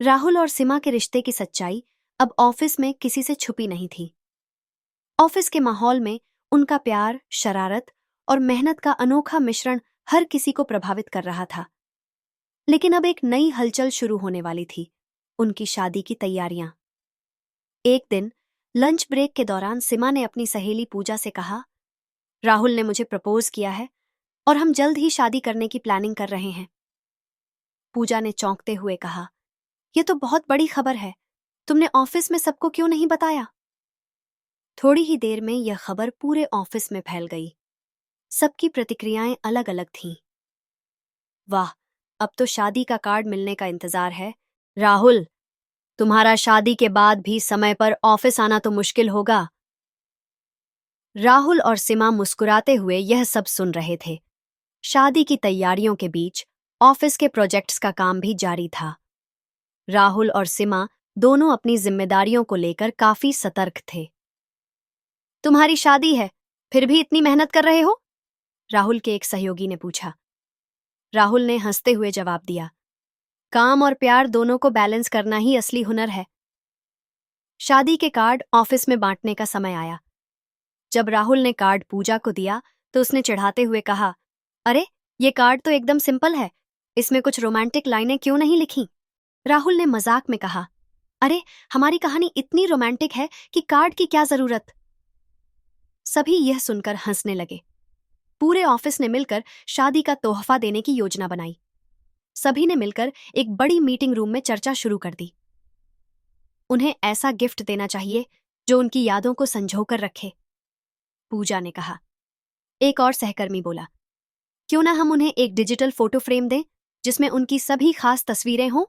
राहुल और सीमा के रिश्ते की सच्चाई अब ऑफिस में किसी से छुपी नहीं थी। ऑफिस के माहौल में उनका प्यार, शरारत और मेहनत का अनोखा मिश्रण हर किसी को प्रभावित कर रहा था। लेकिन अब एक नई हलचल शुरू होने वाली थी, उनकी शादी की तैयारियां। एक दिन लंच ब्रेक के दौरान सीमा ने अपनी सहेली पूजा से कहा, राहुल ने मुझे प्रपोज किया है और हम जल्द ही शादी करने की प्लानिंग कर रहे हैं। पूजा ने चौंकते हुए कहा, यह तो बहुत बड़ी खबर है। तुमने ऑफिस में सबको क्यों नहीं बताया? थोड़ी ही देर में यह खबर पूरे ऑफिस में फैल गई। सबकी प्रतिक्रियाएं अलग अलग थीं। वाह, अब तो शादी का कार्ड मिलने का इंतजार है। राहुल, तुम्हारा शादी के बाद भी समय पर ऑफिस आना तो मुश्किल होगा। राहुल और सीमा मुस्कुराते हुए यह सब सुन रहे थे। शादी की तैयारियों के बीच ऑफिस के प्रोजेक्ट्स का काम भी जारी था। राहुल और सीमा दोनों अपनी जिम्मेदारियों को लेकर काफी सतर्क थे। तुम्हारी शादी है, फिर भी इतनी मेहनत कर रहे हो? राहुल के एक सहयोगी ने पूछा। राहुल ने हंसते हुए जवाब दिया, काम और प्यार दोनों को बैलेंस करना ही असली हुनर है। शादी के कार्ड ऑफिस में बांटने का समय आया। जब राहुल ने कार्ड पूजा को दिया तो उसने चिढ़ाते हुए कहा, अरे, ये कार्ड तो एकदम सिंपल है, इसमें कुछ रोमांटिक लाइनें क्यों नहीं लिखी? राहुल ने मजाक में कहा, अरे, हमारी कहानी इतनी रोमांटिक है कि कार्ड की क्या जरूरत? सभी यह सुनकर हंसने लगे। पूरे ऑफिस ने मिलकर शादी का तोहफा देने की योजना बनाई। सभी ने मिलकर एक बड़ी मीटिंग रूम में चर्चा शुरू कर दी। उन्हें ऐसा गिफ्ट देना चाहिए जो उनकी यादों को संजोकर रखे, पूजा ने कहा। एक और सहकर्मी बोला, क्यों ना हम उन्हें एक डिजिटल फोटो फ्रेम दें जिसमें उनकी सभी खास तस्वीरें हों?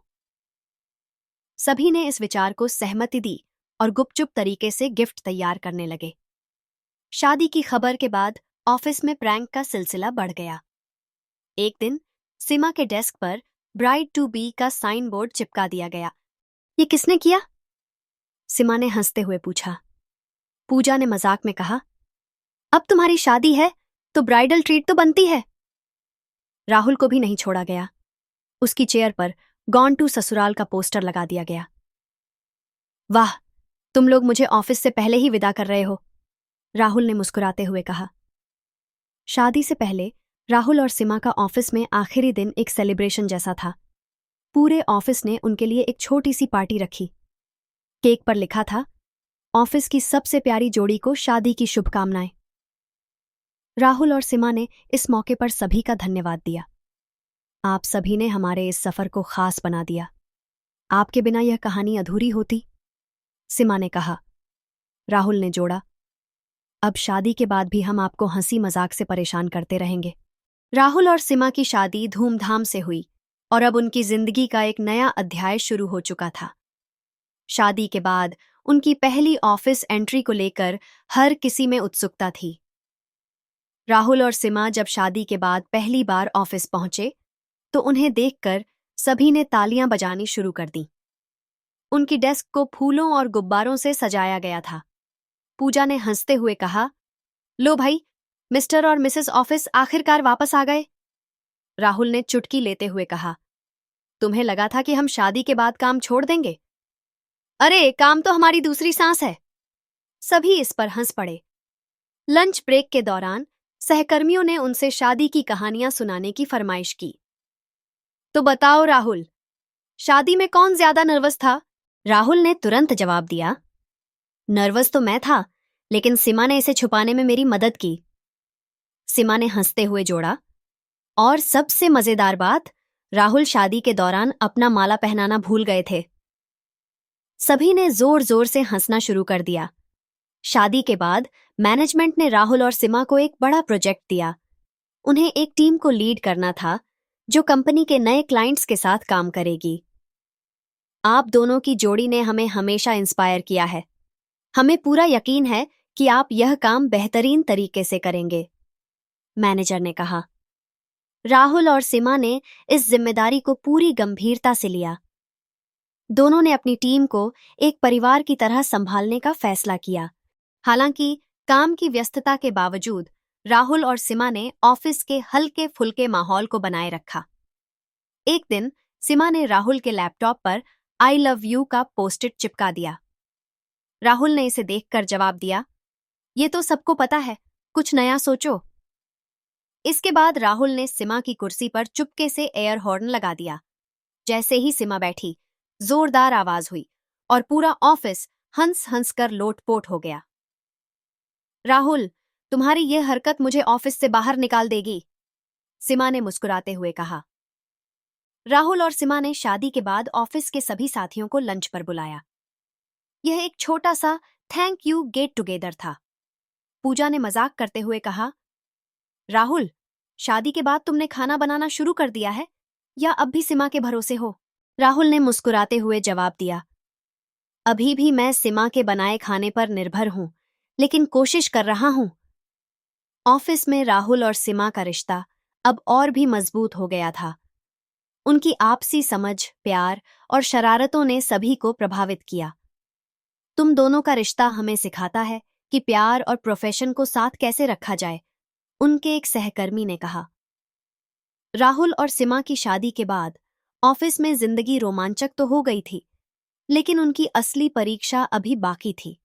सभी ने इस विचार को सहमति दी और गुपचुप तरीके से गिफ्ट तैयार करने लगे। शादी की खबर के बाद ऑफिस में प्रैंक का सिलसिला बढ़ गया। एक दिन सीमा के डेस्क पर ब्राइड टू बी का साइन बोर्ड चिपका दिया गया। ये किसने किया? सीमा ने हंसते हुए पूछा। पूजा ने मजाक में कहा, अब तुम्हारी शादी है तो ब्राइडल ट्रीट तो बनती है। राहुल को भी नहीं छोड़ा गया। उसकी चेयर पर गॉन टू ससुराल का पोस्टर लगा दिया गया। वाह, तुम लोग मुझे ऑफिस से पहले ही विदा कर रहे हो, राहुल ने मुस्कुराते हुए कहा। शादी से पहले राहुल और सीमा का ऑफिस में आखिरी दिन एक सेलिब्रेशन जैसा था। पूरे ऑफिस ने उनके लिए एक छोटी सी पार्टी रखी। केक पर लिखा था, ऑफिस की सबसे प्यारी जोड़ी को शादी की शुभकामनाएं। राहुल और सीमा ने इस मौके पर सभी का धन्यवाद दिया। आप सभी ने हमारे इस सफर को खास बना दिया। आपके बिना यह कहानी अधूरी होती, सीमा ने कहा। राहुल ने जोड़ा, अब शादी के बाद भी हम आपको हंसी मजाक से परेशान करते रहेंगे। राहुल और सीमा की शादी धूमधाम से हुई और अब उनकी जिंदगी का एक नया अध्याय शुरू हो चुका था। शादी के बाद उनकी पहली ऑफिस एंट्री को लेकर हर किसी में उत्सुकता थी। राहुल और सीमा जब शादी के बाद पहली बार ऑफिस पहुंचे तो उन्हें देखकर सभी ने तालियां बजानी शुरू कर दी। उनकी डेस्क को फूलों और गुब्बारों से सजाया गया था। पूजा ने हंसते हुए कहा, लो भाई, मिस्टर और मिसेस ऑफिस आखिरकार वापस आ गए। राहुल ने चुटकी लेते हुए कहा, तुम्हें लगा था कि हम शादी के बाद काम छोड़ देंगे? अरे, काम तो हमारी दूसरी सांस है। सभी इस पर हंस पड़े। लंच ब्रेक के दौरान सहकर्मियों ने उनसे शादी की कहानियां सुनाने की फरमाइश की। तो बताओ राहुल, शादी में कौन ज्यादा नर्वस था? राहुल ने तुरंत जवाब दिया, नर्वस तो मैं था, लेकिन सीमा ने इसे छुपाने में मेरी मदद की। सीमा ने हंसते हुए जोड़ा, और सबसे मजेदार बात, राहुल शादी के दौरान अपना माला पहनाना भूल गए थे। सभी ने जोर जोर से हंसना शुरू कर दिया। शादी के बाद मैनेजमेंट ने राहुल और सीमा को एक बड़ा प्रोजेक्ट दिया। उन्हें एक टीम को लीड करना था जो कंपनी के नए क्लाइंट्स के साथ काम करेगी। आप दोनों की जोड़ी ने हमें हमेशा इंस्पायर किया है। हमें पूरा यकीन है कि आप यह काम बेहतरीन तरीके से करेंगे, मैनेजर ने कहा। राहुल और सीमा ने इस जिम्मेदारी को पूरी गंभीरता से लिया। दोनों ने अपनी टीम को एक परिवार की तरह संभालने का फैसला किया। हालांकि काम की व्यस्तता के बावजूद राहुल और सीमा ने ऑफिस के हल्के फुल्के माहौल को बनाए रखा। एक दिन सीमा ने राहुल के लैपटॉप पर आई लव यू का पोस्टिट चिपका दिया। राहुल ने इसे देखकर जवाब दिया, ये तो सबको पता है, कुछ नया सोचो। इसके बाद राहुल ने सिमा की कुर्सी पर चुपके से एयर हॉर्न लगा दिया। जैसे ही सिमा बैठी, जोरदार आवाज हुई और पूरा ऑफिस हंस हंस कर लोटपोट हो गया। राहुल, तुम्हारी यह हरकत मुझे ऑफिस से बाहर निकाल देगी, सिमा ने मुस्कुराते हुए कहा। राहुल और सिमा ने शादी के बाद ऑफिस के सभी साथियों को लंच पर बुलाया। यह एक छोटा सा थैंक यू गेट टुगेदर था। पूजा ने मजाक करते हुए कहा, राहुल, शादी के बाद तुमने खाना बनाना शुरू कर दिया है या अब भी सिमा के भरोसे हो? राहुल ने मुस्कुराते हुए जवाब दिया, अभी भी मैं सिमा के बनाए खाने पर निर्भर हूं, लेकिन कोशिश कर रहा हूं। ऑफिस में राहुल और सिमा का रिश्ता अब और भी मजबूत हो गया था। उनकी आपसी समझ, प्यार और शरारतों ने सभी को प्रभावित किया। तुम दोनों का रिश्ता हमें सिखाता है कि प्यार और प्रोफेशन को साथ कैसे रखा जाए, उनके एक सहकर्मी ने कहा। राहुल और सिमा की शादी के बाद ऑफिस में जिंदगी रोमांचक तो हो गई थी, लेकिन उनकी असली परीक्षा अभी बाकी थी।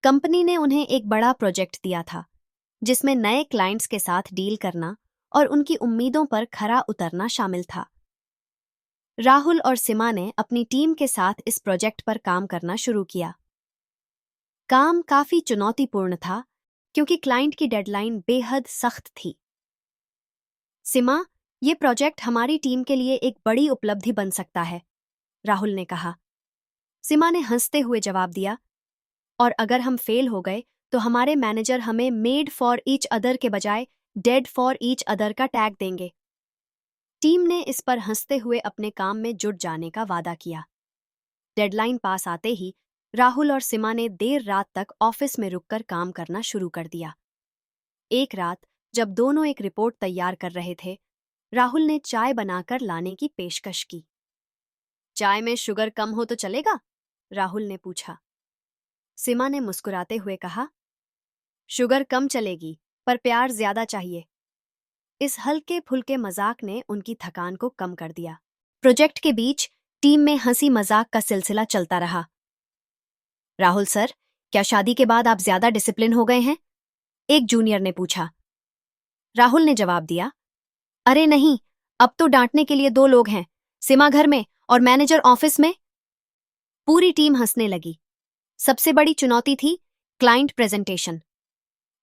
कंपनी ने उन्हें एक बड़ा प्रोजेक्ट दिया था, जिसमें नए क्लाइंट्स के साथ डील करना और उनकी उम्मीदों पर खरा उतरना शामिल था। राहुल और सिमा ने अपनी टीम के साथ इस प्रोजेक्ट पर काम करना शुरू किया। काम काफी चुनौतीपूर्ण था, क्योंकि क्लाइंट की डेडलाइन बेहद सख्त थी। सिमा, ये प्रोजेक्ट हमारी टीम के लिए एक बड़ी उपलब्धि बन सकता है, राहुल ने कहा। सिमा ने हंसते हुए जवाब दिया, और अगर हम फेल हो गए तो हमारे मैनेजर हमें मेड फॉर ईच अदर के बजाय डेड फॉर ईच अदर का टैग देंगे। टीम ने इस पर हंसते हुए अपने काम में जुट जाने का वादा किया। डेडलाइन पास आते ही राहुल और सिमा ने देर रात तक ऑफिस में रुककर काम करना शुरू कर दिया। एक रात जब दोनों एक रिपोर्ट तैयार कर रहे थे, राहुल ने चाय बनाकर लाने की पेशकश की। चाय में शुगर कम हो तो चलेगा? राहुल ने पूछा। सिमा ने मुस्कुराते हुए कहा, शुगर कम चलेगी, पर प्यार ज्यादा चाहिए। इस हल्के फुल्के मजाक ने उनकी थकान को कम कर दिया। प्रोजेक्ट के बीच टीम में हंसी मजाक का सिलसिला चलता रहा। राहुल सर, क्या शादी के बाद आप ज्यादा डिसिप्लिन हो गए हैं? एक जूनियर ने पूछा। राहुल ने जवाब दिया, अरे नहीं, अब तो डांटने के लिए दो लोग हैं, सिमा घर में और मैनेजर ऑफिस में। पूरी टीम हंसने लगी। सबसे बड़ी चुनौती थी क्लाइंट प्रेजेंटेशन।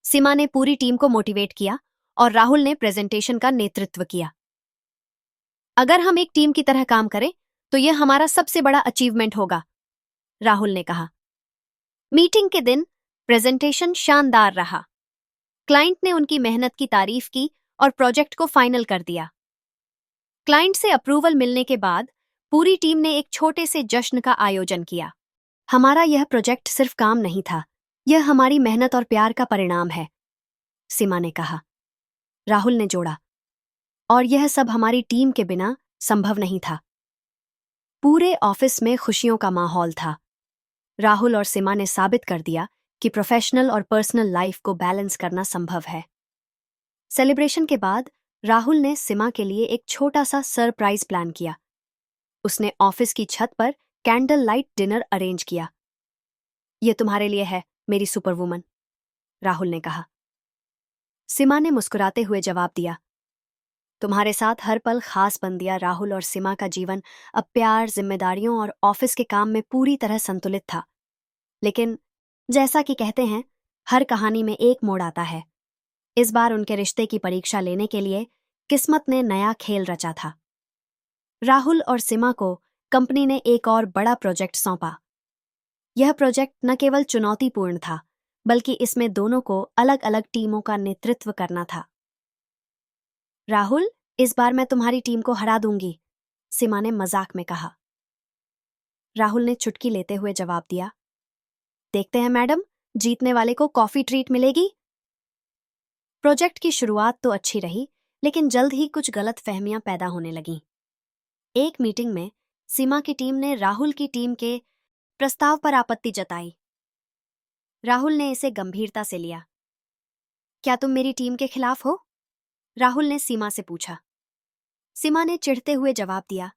सिमा ने पूरी टीम को मोटिवेट किया और राहुल ने प्रेजेंटेशन का नेतृत्व किया। अगर हम एक टीम की तरह काम करें तो यह हमारा सबसे बड़ा अचीवमेंट होगा, राहुल ने कहा। मीटिंग के दिन प्रेजेंटेशन शानदार रहा। क्लाइंट ने उनकी मेहनत की तारीफ की और प्रोजेक्ट को फाइनल कर दिया। क्लाइंट से अप्रूवल मिलने के बाद पूरी टीम ने एक छोटे से जश्न का आयोजन किया। हमारा यह प्रोजेक्ट सिर्फ काम नहीं था, यह हमारी मेहनत और प्यार का परिणाम है, सिमा ने कहा। राहुल ने जोड़ा, और यह सब हमारी टीम के बिना संभव नहीं था। पूरे ऑफिस में खुशियों का माहौल था। राहुल और सिमा ने साबित कर दिया कि प्रोफेशनल और पर्सनल लाइफ को बैलेंस करना संभव है। सेलिब्रेशन के बाद राहुल ने सिमा के लिए एक छोटा सा सरप्राइज प्लान किया। उसने ऑफिस की छत पर कैंडल लाइट डिनर अरेंज किया। यह तुम्हारे लिए है, मेरी सुपरवुमन, राहुल ने कहा। सिमा ने मुस्कुराते हुए जवाब दिया, तुम्हारे साथ हर पल खास बन दिया। राहुल और सिमा का जीवन अब प्यार, जिम्मेदारियों और ऑफिस के काम में पूरी तरह संतुलित था। लेकिन जैसा कि कहते हैं, हर कहानी में एक मोड़ आता है। इस बार उनके रिश्ते की परीक्षा लेने के लिए किस्मत ने नया खेल रचा था। राहुल और सिमा को कंपनी ने एक और बड़ा प्रोजेक्ट सौंपा। यह प्रोजेक्ट न केवल चुनौतीपूर्ण था, बल्कि इसमें दोनों को अलग अलग टीमों का नेतृत्व करना था। राहुल, इस बार मैं तुम्हारी टीम को हरा दूंगी, सिमा ने मजाक में कहा। राहुल ने चुटकी लेते हुए जवाब दिया, देखते हैं मैडम, जीतने वाले को कॉफी ट्रीट मिलेगी। प्रोजेक्ट की शुरुआत तो अच्छी रही, लेकिन जल्द ही कुछ गलत फहमियां पैदा होने लगीं। एक मीटिंग में सीमा की टीम ने राहुल की टीम के प्रस्ताव पर आपत्ति जताई। राहुल ने इसे गंभीरता से लिया। क्या तुम मेरी टीम के खिलाफ हो? राहुल ने सीमा से पूछा। सीमा ने चिढ़ते हुए जवाब दिया,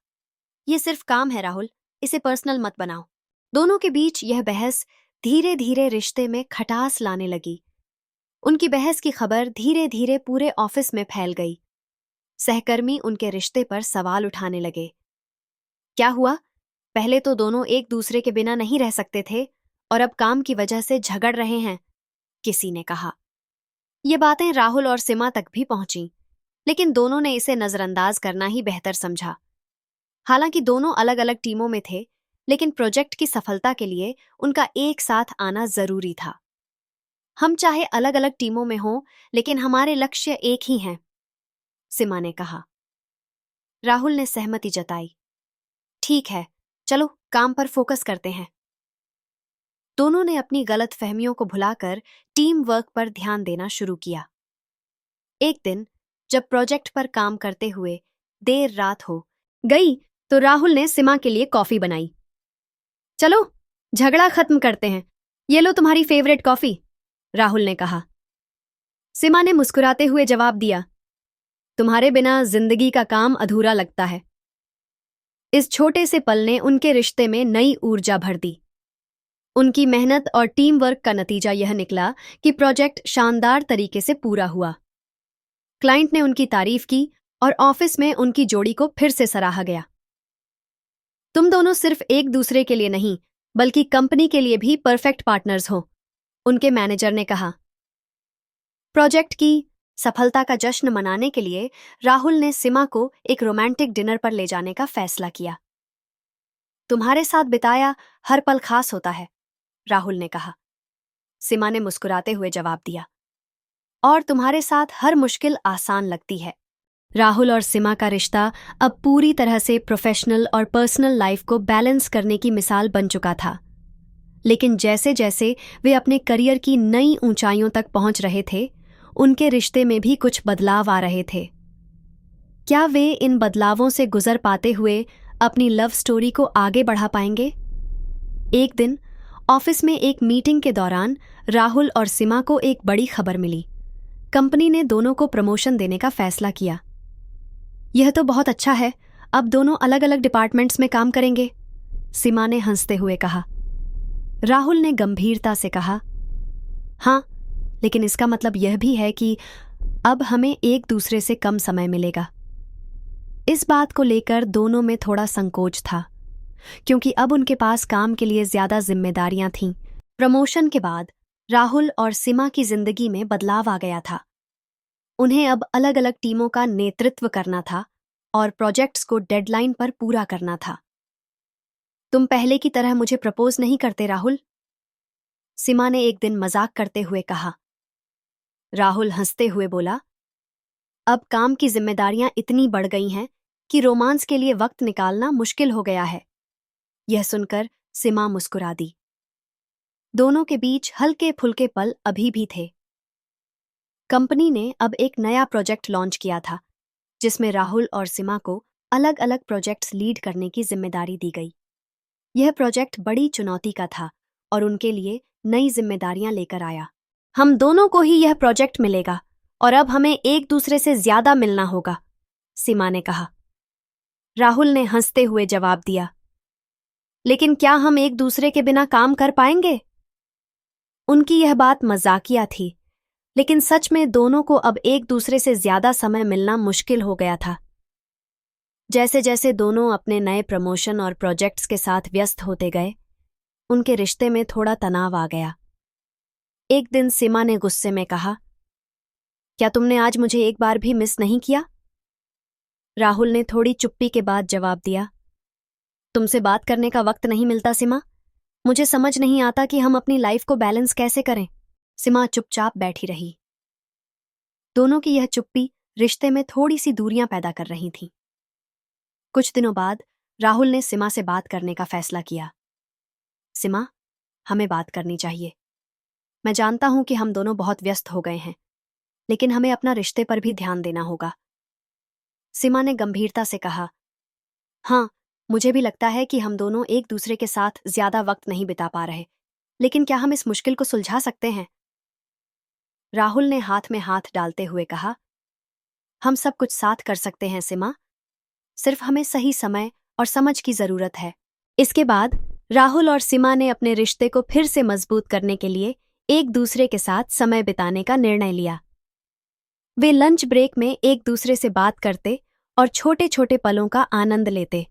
ये सिर्फ काम है राहुल, इसे पर्सनल मत बनाओ। दोनों के बीच यह बहस धीरे धीरे रिश्ते में खटास लाने लगी। उनकी बहस की खबर धीरे धीरे पूरे ऑफिस में फैल गई। सहकर्मी उनके रिश्ते पर सवाल उठाने लगे। क्या हुआ? पहले तो दोनों एक दूसरे के बिना नहीं रह सकते थे और अब काम की वजह से झगड़ रहे हैं, किसी ने कहा। ये बातें राहुल और सीमा तक भी पहुंची, लेकिन दोनों ने इसे नजरअंदाज करना ही बेहतर समझा। हालांकि दोनों अलग अलग टीमों में थे, लेकिन प्रोजेक्ट की सफलता के लिए उनका एक साथ आना जरूरी था। हम चाहे अलग अलग टीमों में हों, लेकिन हमारे लक्ष्य एक ही हैं, सीमा ने कहा। राहुल ने सहमति जताई। ठीक है, चलो काम पर फोकस करते हैं। दोनों ने अपनी गलतफहमियों को भुलाकर टीम वर्क पर ध्यान देना शुरू किया। एक दिन जब प्रोजेक्ट पर काम करते हुए देर रात हो गई तो राहुल ने सीमा के लिए कॉफी बनाई। चलो झगड़ा खत्म करते हैं, ये लो तुम्हारी फेवरेट कॉफी, राहुल ने कहा। सीमा ने मुस्कुराते हुए जवाब दिया, तुम्हारे बिना जिंदगी का काम अधूरा लगता है। इस छोटे से पल ने उनके रिश्ते में नई ऊर्जा भर दी। उनकी मेहनत और टीम वर्क का नतीजा यह निकला कि प्रोजेक्ट शानदार तरीके से पूरा हुआ। क्लाइंट ने उनकी तारीफ की और ऑफिस में उनकी जोड़ी को फिर से सराहा गया। तुम दोनों सिर्फ एक दूसरे के लिए नहीं, बल्कि कंपनी के लिए भी परफेक्ट पार्टनर्स हो, उनके मैनेजर ने कहा। प्रोजेक्ट की सफलता का जश्न मनाने के लिए राहुल ने सीमा को एक रोमांटिक डिनर पर ले जाने का फैसला किया। तुम्हारे साथ बिताया हर पल खास होता है, राहुल ने कहा। सीमा ने मुस्कुराते हुए जवाब दिया, और तुम्हारे साथ हर मुश्किल आसान लगती है। राहुल और सीमा का रिश्ता अब पूरी तरह से प्रोफेशनल और पर्सनल लाइफ को बैलेंस करने की मिसाल बन चुका था। लेकिन जैसे जैसे वे अपने करियर की नई ऊंचाइयों तक पहुंच रहे थे, उनके रिश्ते में भी कुछ बदलाव आ रहे थे। क्या वे इन बदलावों से गुजर पाते हुए अपनी लव स्टोरी को आगे बढ़ा पाएंगे? एक दिन ऑफिस में एक मीटिंग के दौरान राहुल और सीमा को एक बड़ी खबर मिली। कंपनी ने दोनों को प्रमोशन देने का फैसला किया। यह तो बहुत अच्छा है, अब दोनों अलग अलग डिपार्टमेंट्स में काम करेंगे, सीमा ने हंसते हुए कहा। राहुल ने गंभीरता से कहा, हाँ, लेकिन इसका मतलब यह भी है कि अब हमें एक दूसरे से कम समय मिलेगा। इस बात को लेकर दोनों में थोड़ा संकोच था, क्योंकि अब उनके पास काम के लिए ज्यादा जिम्मेदारियां थीं। प्रमोशन के बाद राहुल और सीमा की जिंदगी में बदलाव आ गया था। उन्हें अब अलग अलग टीमों का नेतृत्व करना था और प्रोजेक्ट्स को डेडलाइन पर पूरा करना था। तुम पहले की तरह मुझे प्रपोज नहीं करते राहुल, सीमा ने एक दिन मजाक करते हुए कहा। राहुल हंसते हुए बोला, अब काम की जिम्मेदारियां इतनी बढ़ गई हैं कि रोमांस के लिए वक्त निकालना मुश्किल हो गया है। यह सुनकर सीमा मुस्कुरा दी। दोनों के बीच हल्के फुल्के पल अभी भी थे। कंपनी ने अब एक नया प्रोजेक्ट लॉन्च किया था, जिसमें राहुल और सीमा को अलग अलग प्रोजेक्ट्स लीड करने की जिम्मेदारी दी गई। यह प्रोजेक्ट बड़ी चुनौती का था और उनके लिए नई जिम्मेदारियां लेकर आया। हम दोनों को ही यह प्रोजेक्ट मिलेगा और अब हमें एक दूसरे से ज्यादा मिलना होगा, सीमा ने कहा। राहुल ने हंसते हुए जवाब दिया, लेकिन क्या हम एक दूसरे के बिना काम कर पाएंगे? उनकी यह बात मजाकिया थी, लेकिन सच में दोनों को अब एक दूसरे से ज्यादा समय मिलना मुश्किल हो गया था। जैसे जैसे दोनों अपने नए प्रमोशन और प्रोजेक्ट्स के साथ व्यस्त होते गए, उनके रिश्ते में थोड़ा तनाव आ गया। एक दिन सीमा ने गुस्से में कहा, क्या तुमने आज मुझे एक बार भी मिस नहीं किया? राहुल ने थोड़ी चुप्पी के बाद जवाब दिया, तुमसे बात करने का वक्त नहीं मिलता सीमा। मुझे समझ नहीं आता कि हम अपनी लाइफ को बैलेंस कैसे करें। सीमा चुपचाप बैठी रही। दोनों की यह चुप्पी रिश्ते में थोड़ी सी दूरियां पैदा कर रही थी। कुछ दिनों बाद राहुल ने सीमा से बात करने का फैसला किया। सीमा, हमें बात करनी चाहिए। मैं जानता हूं कि हम दोनों बहुत व्यस्त हो गए हैं, लेकिन हमें अपना रिश्ते पर भी ध्यान देना होगा, सीमा ने गंभीरता से कहा। हाँ, मुझे भी लगता है कि हम दोनों एक दूसरे के साथ ज्यादा वक्त नहीं बिता पा रहे, लेकिन क्या हम इस मुश्किल को सुलझा सकते हैं? राहुल ने हाथ में हाथ डालते हुए कहा, हम सब कुछ साथ कर सकते हैं सीमा, सिर्फ हमें सही समय और समझ की जरूरत है। इसके बाद राहुल और सीमा ने अपने रिश्ते को फिर से मजबूत करने के लिए एक दूसरे के साथ समय बिताने का निर्णय लिया। वे लंच ब्रेक में एक दूसरे से बात करते और छोटे छोटे पलों का आनंद लेते।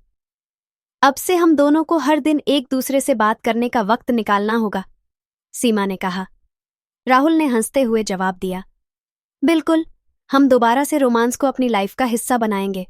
अब से हम दोनों को हर दिन एक दूसरे से बात करने का वक्त निकालना होगा, सीमा ने कहा। राहुल ने हंसते हुए जवाब दिया, बिल्कुल, हम दोबारा से रोमांस को अपनी लाइफ का हिस्सा बनाएंगे।